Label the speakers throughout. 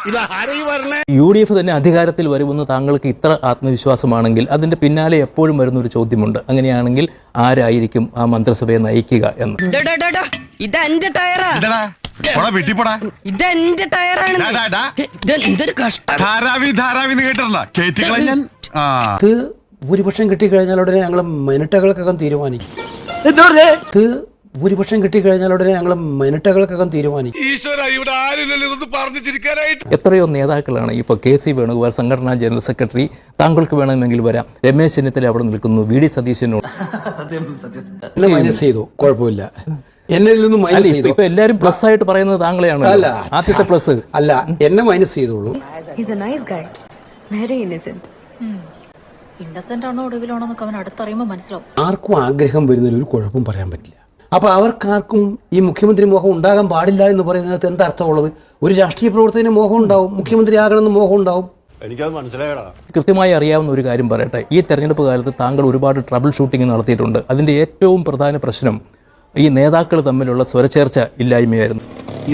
Speaker 1: UDF തന്നെ അധികാരത്തിൽ വരുമെന്ന് താങ്കൾക്ക് ഇത്ര ആത്മവിശ്വാസമാണെങ്കിൽ അതിന്റെ പിന്നാലെ എപ്പോഴും വരുന്ന ഒരു ചോദ്യമുണ്ട്. അങ്ങനെയാണെങ്കിൽ ആരായിരിക്കും ആ മന്ത്രിസഭയെ നയിക്കുക എന്ന്.
Speaker 2: ഭൂരിപക്ഷം കിട്ടിക്കഴിഞ്ഞാൽ ഉടനെ ഞങ്ങൾ മിനിറ്റുകൾക്കകം തീരുമാനിക്കും. ഭൂരിപക്ഷം കിട്ടിക്കഴിഞ്ഞാൽ ഉടനെ ഞങ്ങൾ മിനിറ്റുകൾക്കകം തീരുമാനിക്കും.
Speaker 1: എത്രയോ നേതാക്കളാണ് ഇപ്പോൾ KC വേണുഗോപാൽ സംഘടനാ ജനറൽ സെക്രട്ടറി, താങ്കൾക്ക് വേണമെങ്കിൽ വരാം. രമേശ് ചെന്നിത്തല അവിടെ നിൽക്കുന്നു, VD സതീശനോട്
Speaker 2: മൈനസ് ചെയ്തു, കുഴപ്പമില്ല. എന്നിൽ നിന്ന് മൈനസ് ചെയ്തു.
Speaker 1: ഇപ്പൊ എല്ലാരും പ്ലസ് ആയിട്ട് പറയുന്നത് താങ്കളെയാണ്. ആദ്യത്തെ പ്ലസ്
Speaker 2: അല്ല, എന്നെ മൈനസ് ചെയ്തോളൂ. ആർക്കും ആഗ്രഹം വരുന്നതിൽ ഒരു കുഴപ്പം പറയാൻ പറ്റില്ല. അപ്പൊ അവർക്കാർക്കും ഈ മുഖ്യമന്ത്രി മോഹം ഉണ്ടാകാൻ പാടില്ല എന്ന് പറയുന്നതിനകത്ത് എന്താ അർത്ഥമുള്ളത്? ഒരു രാഷ്ട്രീയ പ്രവർത്തകന് മോഹം ഉണ്ടാവും, മുഖ്യമന്ത്രി ആകണമെന്ന് മോഹം ഉണ്ടാവും.
Speaker 3: എനിക്കത് മനസ്സിലായടാ.
Speaker 1: കൃത്യമായി അറിയാവുന്ന ഒരു കാര്യം പറയട്ടെ. ഈ തെരഞ്ഞെടുപ്പ് കാലത്ത് താങ്കൾ ഒരുപാട് ട്രബിൾ ഷൂട്ടിംഗ് നടത്തിയിട്ടുണ്ട്. അതിന്റെ ഏറ്റവും പ്രധാന പ്രശ്നം ഈ നേതാക്കൾ തമ്മിലുള്ള സ്വരച്ചേർച്ച ഇല്ലായ്മയായിരുന്നു.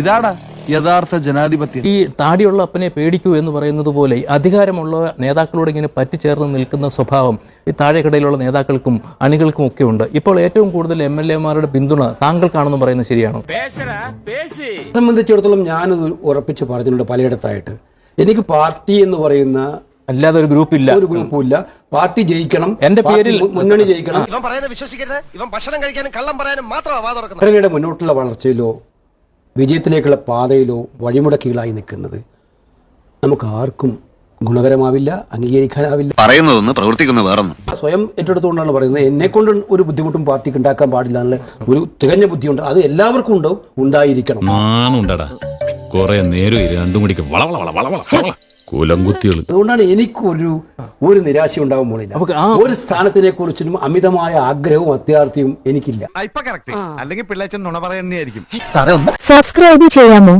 Speaker 4: ഇതാടാ യഥാർത്ഥ ജനാധിപത്യം.
Speaker 1: ഈ താടിയുള്ള അപ്പനെ പേടിക്കൂ എന്ന് പറയുന്നത് പോലെ അധികാരമുള്ള നേതാക്കളോട് ഇങ്ങനെ പറ്റിച്ചേർന്ന് നിൽക്കുന്ന സ്വഭാവം ഈ താഴെക്കടയിലുള്ള നേതാക്കൾക്കും അണികൾക്കും ഒക്കെ ഉണ്ട്. ഇപ്പോൾ ഏറ്റവും കൂടുതൽ MLA-മാരുടെ പിന്തുണ താങ്കൾക്കാണെന്ന് പറയുന്നത് ശരിയാണോ?
Speaker 2: സംബന്ധിച്ചിടത്തോളം ഞാനത് ഉറപ്പിച്ച് പറഞ്ഞിട്ടുണ്ട് പലയിടത്തായിട്ട്. എനിക്ക് പാർട്ടി എന്ന് പറയുന്ന
Speaker 1: അല്ലാതെ ഒരു ഗ്രൂപ്പ് ഇല്ല,
Speaker 2: ഒരു ഗ്രൂപ്പും ഇല്ല. പാർട്ടി ജയിക്കണം,
Speaker 1: എന്റെ പേരിൽ
Speaker 2: മുന്നണി ജയിക്കണം.
Speaker 5: ഇവൻ പറയുന്നത് വിശ്വസിക്കരുത്. ഇവൻ ഭക്ഷണം കഴിക്കാനും കള്ളം പറയാനും മാത്രമാണ് വാ തുറക്കുന്നത്.
Speaker 2: സംഘടനയുടെ മുന്നോട്ടുള്ള വളർച്ചയിലോ വിജയത്തിലേക്കുള്ള പാതയിലോ വഴിമുടക്കികളായി നിൽക്കുന്നത് നമുക്ക് ആർക്കും ഗുണകരമാവില്ല, അംഗീകരിക്കാനാവില്ല.
Speaker 3: പറയുന്നതൊന്ന് പ്രവർത്തിക്കുന്ന വേറൊന്നും.
Speaker 2: സ്വയം ഏറ്റെടുത്തുകൊണ്ടാണ് പറയുന്നത്. എന്നെ കൊണ്ട് ഒരു ബുദ്ധിമുട്ടും പാർട്ടിക്ക് ഉണ്ടാക്കാൻ പാടില്ല എന്നുള്ള ഒരു തികഞ്ഞ ബുദ്ധിയുണ്ട്. അത് എല്ലാവർക്കും ഉണ്ടാവും, ഉണ്ടായിരിക്കണം. അതുകൊണ്ടാണ് എനിക്കൊരു നിരാശ ഉണ്ടാവാൻ പോണില്ല. ഒരു സ്ഥാനത്തിനെ കുറിച്ചും അമിതമായ ആഗ്രഹവും അത്യാർത്ഥിയും എനിക്കില്ല.
Speaker 4: അല്ലെങ്കിൽ പിള്ളേച്ചൻ നുണ പറയുന്നതായിരിക്കും.
Speaker 6: സബ്സ്ക്രൈബ് ചെയ്യാമോ?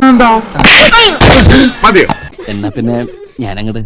Speaker 3: മതിയോ?
Speaker 7: എന്നാ പിന്നെ ഞാനങ്ങട്